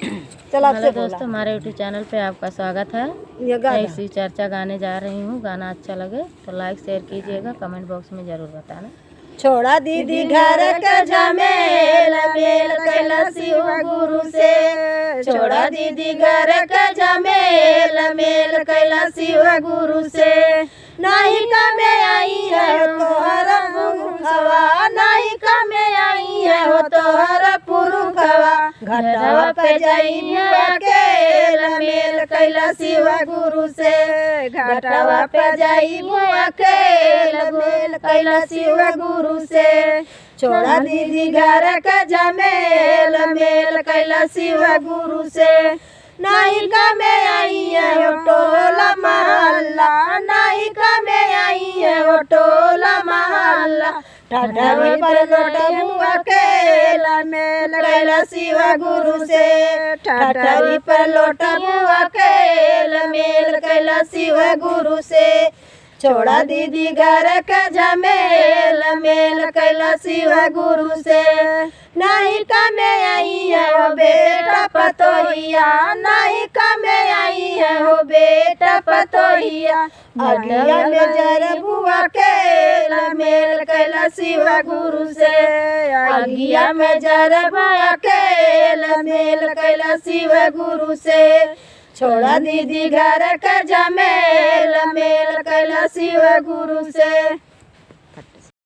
चल आपसे दोस्तों, हमारे यूट्यूब चैनल पे आपका स्वागत है। ऐसी चर्चा गाने जा रही हूँ। गाना अच्छा लगे तो लाइक शेयर कीजिएगा, कमेंट बॉक्स में ज़रूर बताना। छोड़ा दीदी घर के झमेल, मेल कैला शिव गुरु से। छोड़ा दीदी घर के झमेल, मेल कैला शिव गुरु से। नहीं कमे आई है तोहर पुरुखवा, नहीं कमे आई है तोहर पुरुखवा। घटवा पे जाई अकेल, मेल कैला शिव गुरु से। घटवा पे जाई अकेल, मेल कैला शिव गुरु से। छोड़ा दीदी घर के झमेल, मेल कैला शिव गुरु से। नहीं कमे आई है टोला महल्ला, नहीं कमे आई है टोला महल्ला। ठठरी पर लोटा अकेला, मेल कैला शिव गुरु से। ठठरी पर लोटा अकेला, मेल कैला शिव गुरु से। छोड़ा दीदी घर के झमेल, मेल कैला शिव गुरु से। नहीं कमे आई है हो बेटा पतोहिया, नहीं कमे आई है हो बेटा पतोहिया। अगिया में जरबू अकेला, मेल कैला शिव गुरु से। अगिया में जरबू अकेला, मेल कैला शिव गुरु से। छोड़ा दीदी घर के झमेल, मेल कैला शिव गुरु से।